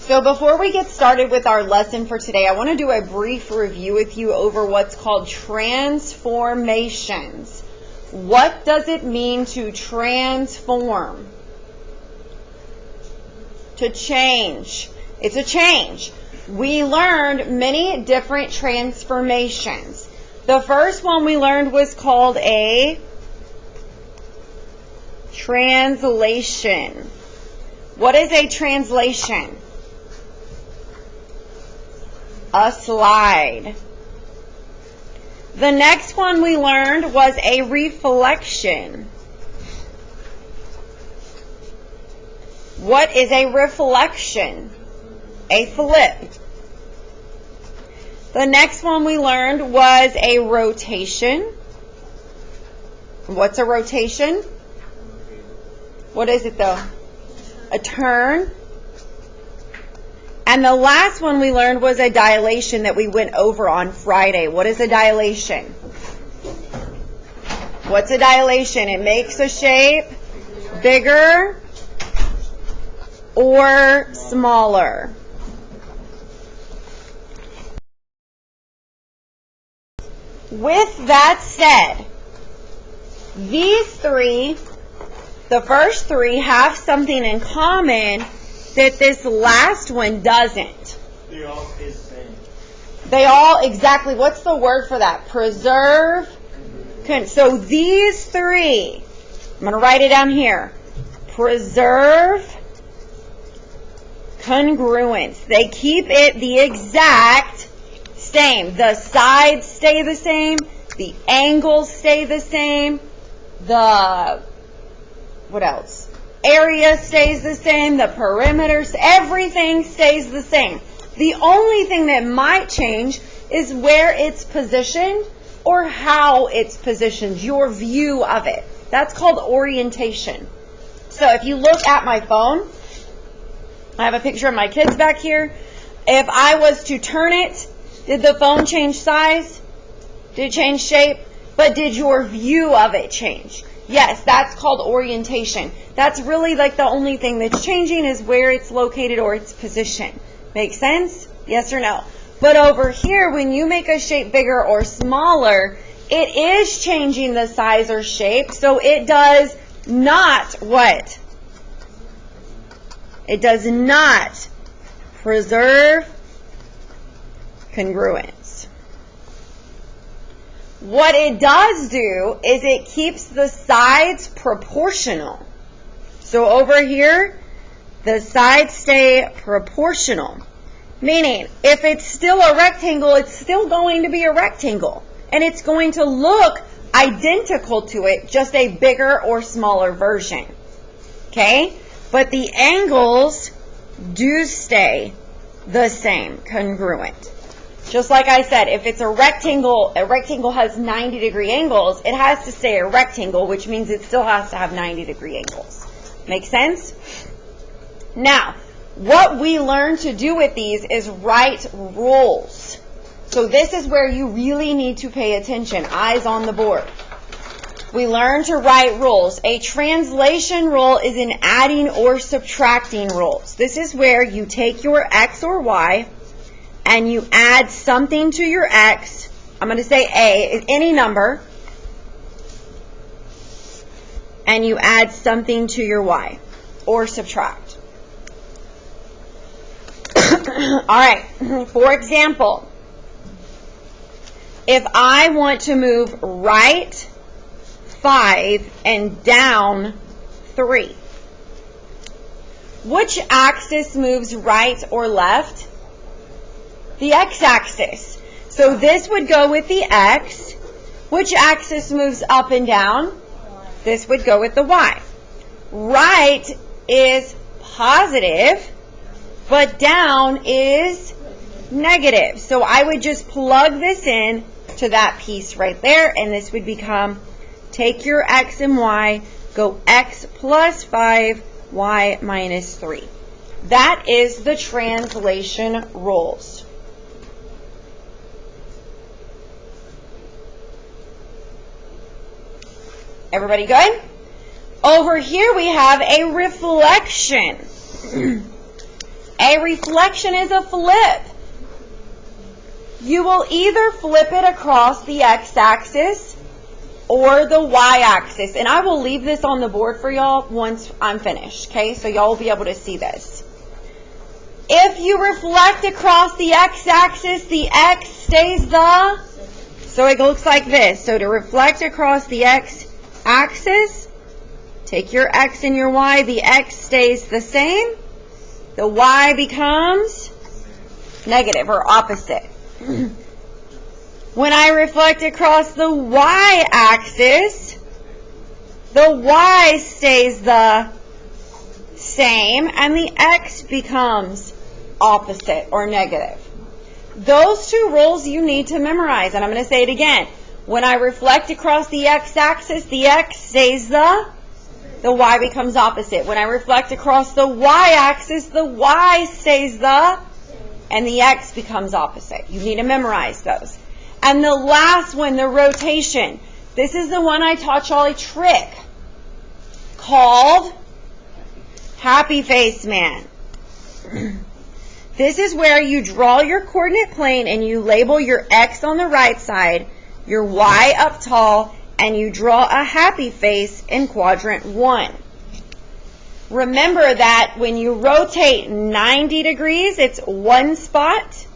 So before we get started with our lesson for today, I want to do a brief review with you over what's called transformations. What does it mean to transform? To change. It's a change. We learned many different transformations. The first one we learned was called a translation. What is a translation? A slide. The next one we learned was a reflection. What is a reflection? A flip. The next one we learned was a rotation. What's a rotation? What is it though? A turn. And the last one we learned was a dilation that we went over on Friday. What is a dilation? What's a dilation? It makes a shape bigger or smaller. With that said, these three, the first three, have something in common that this last one doesn't. They all stay the same. They all, exactly, what's the word for that? Preserve. So these three, I'm going to write it down here. Preserve congruence. They keep it the exact same. The sides stay the same. The angles stay the same. What else? Area stays the same. The perimeters, everything stays the same. The only thing that might change is where it's positioned or how it's positioned, your view of it. That's called orientation. So if you look at my phone, I have a picture of my kids back here. If I was to turn it, did the phone change size? Did it change shape? But did your view of it change? Yes, that's called orientation. That's really like the only thing that's changing is where it's located or its position. Make sense? Yes or no? But over here, when you make a shape bigger or smaller, it is changing the size or shape. So it does not what? It does not preserve congruence. What it does do is it keeps the sides proportional. So over here, the sides stay proportional. Meaning, if it's still a rectangle, it's still going to be a rectangle. And it's going to look identical to it, just a bigger or smaller version. Okay? But the angles do stay the same, congruent. Just like I said, if it's a rectangle has 90-degree angles, it has to stay a rectangle, which means it still has to have 90-degree angles. Make sense? Now, what we learn to do with these is write rules. So this is where you really need to pay attention. Eyes on the board. We learn to write rules. A translation rule is an adding or subtracting rules. This is where you take your X or Y and you add something to your X. I'm going to say A, any number. And you add something to your Y or subtract. All right. For example, if I want to move right 5 and down 3, which axis moves right or left? The x-axis. So this would go with the x. Which axis moves up and down? This would go with the y. Right is positive, but down is negative. So I would just plug this in to that piece right there, and this would become, take your x and y, go x plus 5, y minus 3. That is the translation rules. Everybody good? Over here we have a reflection. A reflection is a flip. You will either flip it across the x-axis or the y-axis. And I will leave this on the board for y'all once I'm finished, okay? So y'all will be able to see this. If you reflect across the x-axis, the x stays the... So it looks like this. So to reflect across the x-axis, take your x and your y. The x stays the same. The y becomes negative or opposite. When I reflect across the y-axis, the y stays the same and the x becomes opposite or negative. Those two rules you need to memorize, and I'm going to say it again. When I reflect across the x-axis, the x stays the y becomes opposite. When I reflect across the y-axis, the y stays the, and the x becomes opposite. You need to memorize those. And the last one, the rotation. This is the one I taught y'all a trick called Happy Face Man. This is where you draw your coordinate plane and you label your x on the right side, your y up tall, and you draw a happy face in quadrant 1. Remember that when you rotate 90 degrees, it's one spot.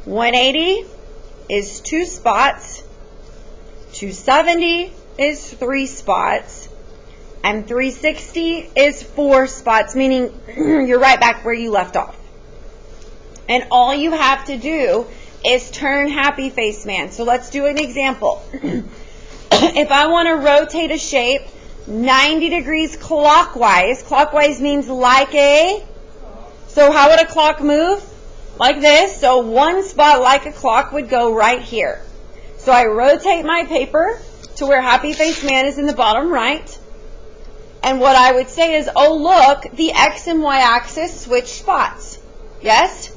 180 is 2 spots. 270 is 3 spots. And 360 is 4 spots, meaning you're right back where you left off. And all you have to do is turn Happy Face Man. So let's do an example. If I want to rotate a shape 90 degrees clockwise, clockwise means like a, so how would a clock move? Like this. So one spot like a clock would go right here. So I rotate my paper to where Happy Face Man is in the bottom right. And what I would say is, oh look, the x and y axis switch spots. Yes?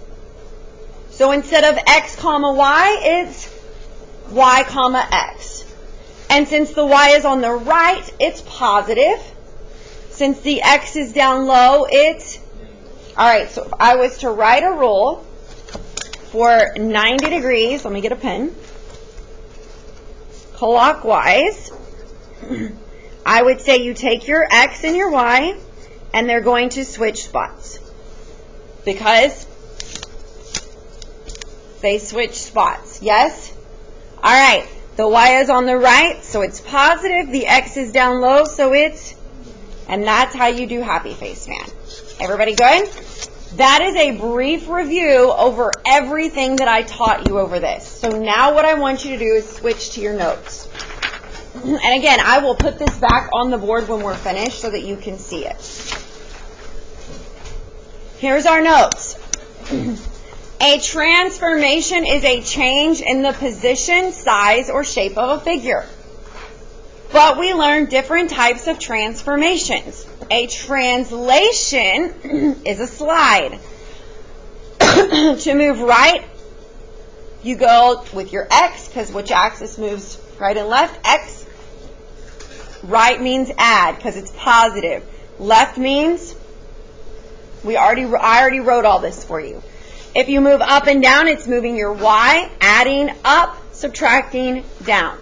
So instead of x comma y, it's y comma x. And since the y is on the right, it's positive. Since the x is down low, it's... Alright, so if I was to write a rule for 90 degrees, let me get a pen, clockwise, I would say you take your x and your y, and they're going to switch spots. Because they switch spots. Yes? Alright. The y is on the right, so it's positive. The x is down low, so it's... And that's how you do Happy Face Man. Everybody good? That is a brief review over everything that I taught you over this. So now what I want you to do is switch to your notes. And again, I will put this back on the board when we're finished so that you can see it. Here's our notes. A transformation is a change in the position, size, or shape of a figure. But we learned different types of transformations. A translation is a slide. To move right, you go with your x, because which axis moves right and left? X. Right means add, because it's positive. Left means, I already wrote all this for you. If you move up and down, it's moving your y, adding up, subtracting down.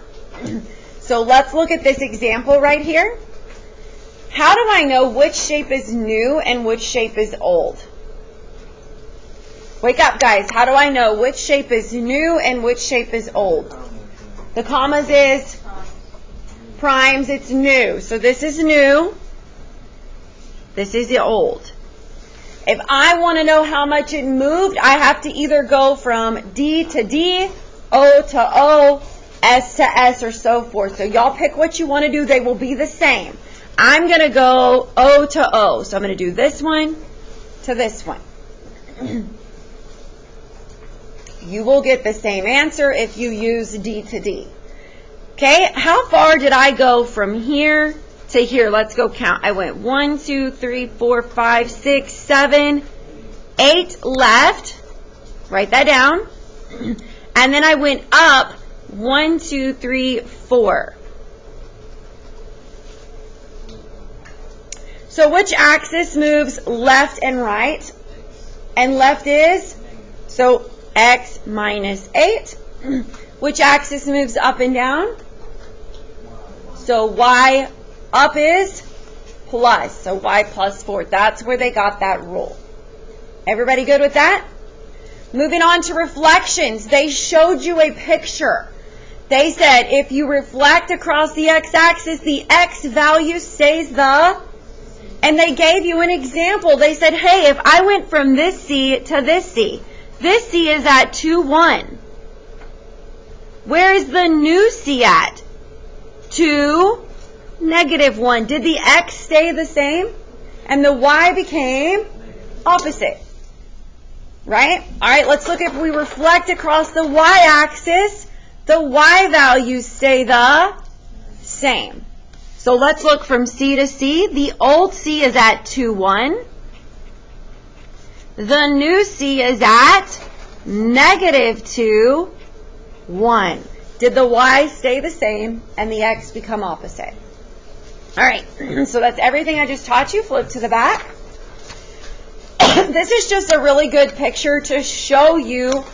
So let's look at this example right here. How do I know which shape is new and which shape is old? Wake up, guys. How do I know which shape is new and which shape is old? The commas is primes, it's new. So this is new. This is the old. If I want to know how much it moved, I have to either go from D to D, O to O, S to S, or so forth. So y'all pick what you want to do. They will be the same. I'm going to go O to O. So I'm going to do this one to this one. You will get the same answer if you use D to D. Okay, how far did I go from here to here? Let's go count. I went 1, 2, 3, 4, 5, 6, 7, 8 left. Write that down. And then I went up 1, 2, 3, 4. So which axis moves left and right? And left is? So x minus 8. Which axis moves up and down? So y up is plus. So y plus 4. That's where they got that rule. Everybody good with that? Moving on to reflections. They showed you a picture. They said if you reflect across the x-axis, the x value stays the... And they gave you an example. They said, hey, if I went from this C to this C is at 2, 1. Where is the new C at? 2, negative 1. Did the x stay the same? And the y became opposite. Right? All right, let's look if we reflect across the y-axis, the y values stay the same. So let's look from C to C. The old C is at 2, 1. The new C is at negative 2, 1. Did the y stay the same and the x become opposite? All right, so that's everything I just taught you. Flip to the back. This is just a really good picture to show you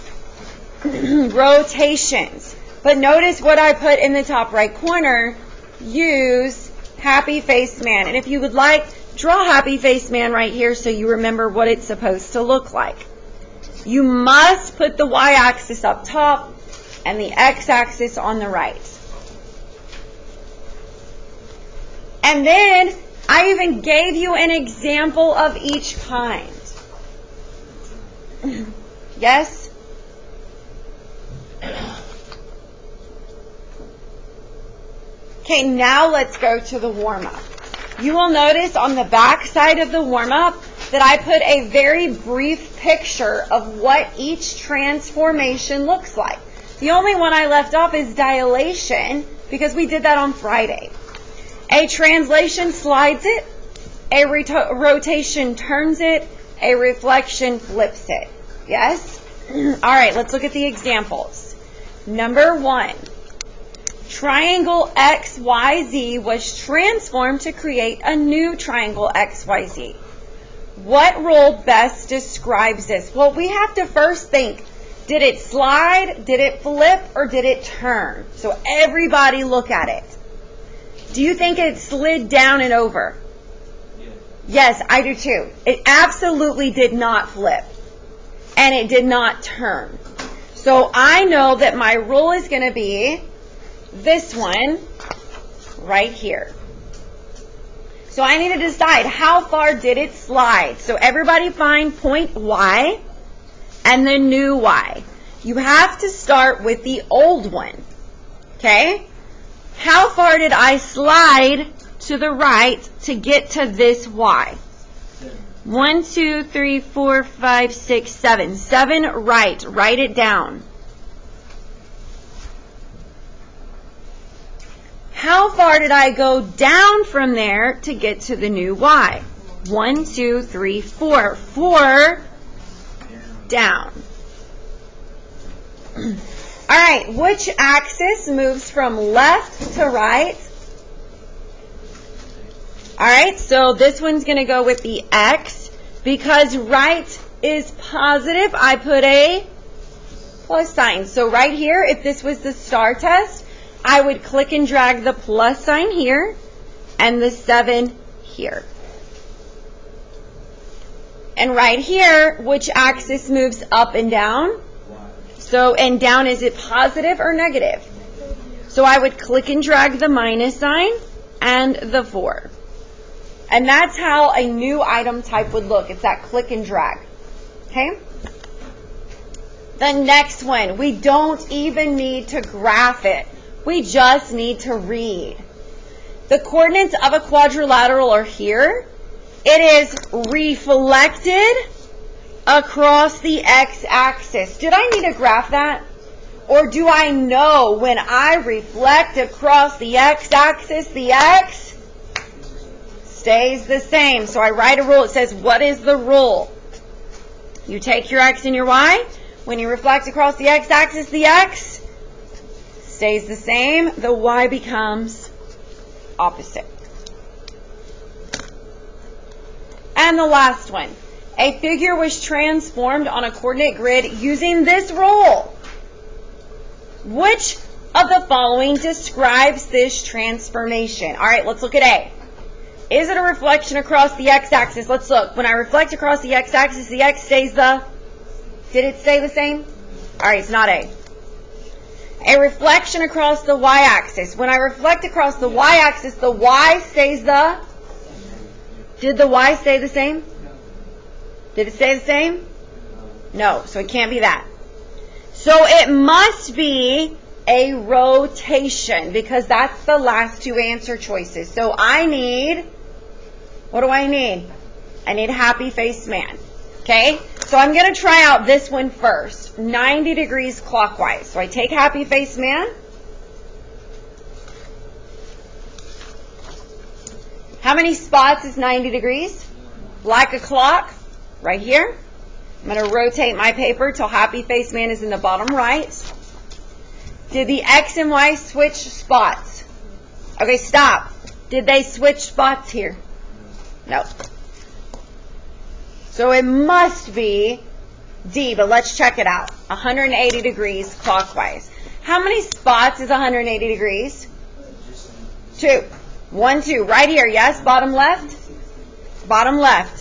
rotations. But notice what I put in the top right corner. Use happy face man. And if you would like, draw happy face man right here so you remember what it's supposed to look like. You must put the y-axis up top and the x-axis on the right. And then I even gave you an example of each kind. Yes? Okay, now let's go to the warm-up. You will notice on the back side of the warm-up that I put a very brief picture of what each transformation looks like. The only one I left off is dilation because we did that on Friday. A translation slides it, a rotation turns it, a reflection flips it. Yes? All right, let's look at the examples. Number 1. Triangle XYZ was transformed to create a new triangle XYZ. What rule best describes this? Well, we have to first think, did it slide, did it flip, or did it turn? So everybody look at it. Do you think it slid down and over? Yes, I do too. It absolutely did not flip. And it did not turn. So I know that my rule is going to be this one right here. So I need to decide how far did it slide. So everybody find point Y and the new Y. You have to start with the old one. Okay? How far did I slide to the right to get to this Y? 1, 2, 3, 4, 5, 6, 7. 7 right. Write it down. How far did I go down from there to get to the new Y? 1, 2, 3, 4. 4 down. All right, which axis moves from left to right? All right, so this one's going to go with the X. Because right is positive, I put a plus sign. So right here, if this was the star test, I would click and drag the plus sign here and the 7 here. And right here, which axis moves up and down? So, and down, is it positive or negative? So I would click and drag the minus sign and the 4. And that's how a new item type would look. It's that click and drag. Okay? The next one, we don't even need to graph it. We just need to read. The coordinates of a quadrilateral are here. It is reflected across the x-axis. Did I need to graph that? Or do I know when I reflect across the x-axis, the x stays the same? So I write a rule. It says, what is the rule? You take your x and your y. When you reflect across the x-axis, the x stays the same. The y becomes opposite. And the last one. A figure was transformed on a coordinate grid using this rule. Which of the following describes this transformation? All right, let's look at A. Is it a reflection across the x-axis? Let's look. When I reflect across the x-axis, the x stays the... Did it stay the same? All right, it's not A. A reflection across the y-axis. When I reflect across the y-axis, the y stays the... Did the y stay the same? Did it stay the same? No, so it can't be that. So it must be a rotation because that's the last two answer choices. So I need, what do I need? I need happy face man. Okay? So I'm going to try out this one first. 90 degrees clockwise. So I take happy face man. How many spots is 90 degrees? Like a clock. Right here. I'm going to rotate my paper till happy face man is in the bottom right. Did the X and Y switch spots? Okay, stop. Did they switch spots here? No. So it must be D, but let's check it out. 180 degrees clockwise. How many spots is 180 degrees? 2. 1, 2. Right here, yes? Bottom left? Bottom left.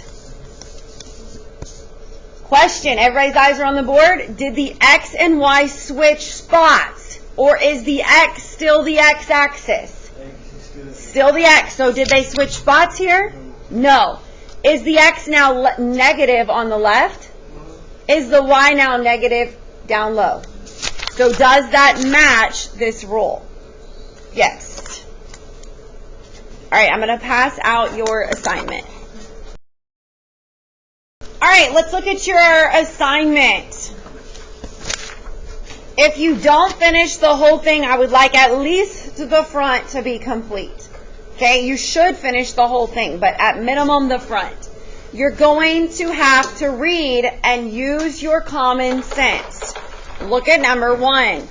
Question, everybody's eyes are on the board. Did the X and Y switch spots? Or is the X still the x-axis? Still the X. So did they switch spots here? No. Is the X now negative on the left? Is the Y now negative down low? So does that match this rule? Yes. All right, I'm going to pass out your assignment. All right, let's look at your assignment. If you don't finish the whole thing, I would like at least the front to be complete. Okay, you should finish the whole thing, but at minimum the front. You're going to have to read and use your common sense. Look at number 1.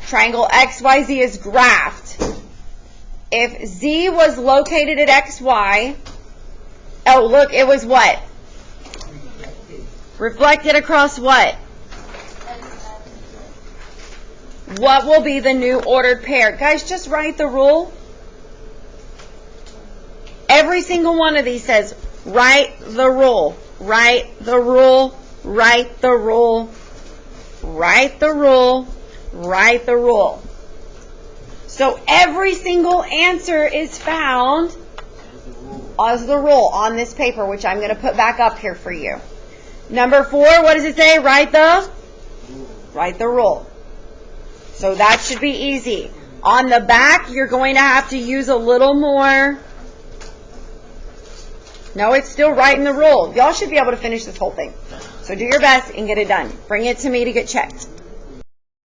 Triangle XYZ is graphed. If Z was located at XY, oh look, it was what? Reflected across what? What will be the new ordered pair? Guys, just write the rule. Every single one of these says, write the rule. Write the rule. Write the rule. Write the rule. Write the rule. So every single answer is found as the rule on this paper, which I'm going to put back up here for you. Number 4, what does it say? Write the rule. So that should be easy. On the back, you're going to have to use a little more. No, it's still writing the rule. Y'all should be able to finish this whole thing. So do your best and get it done. Bring it to me to get checked.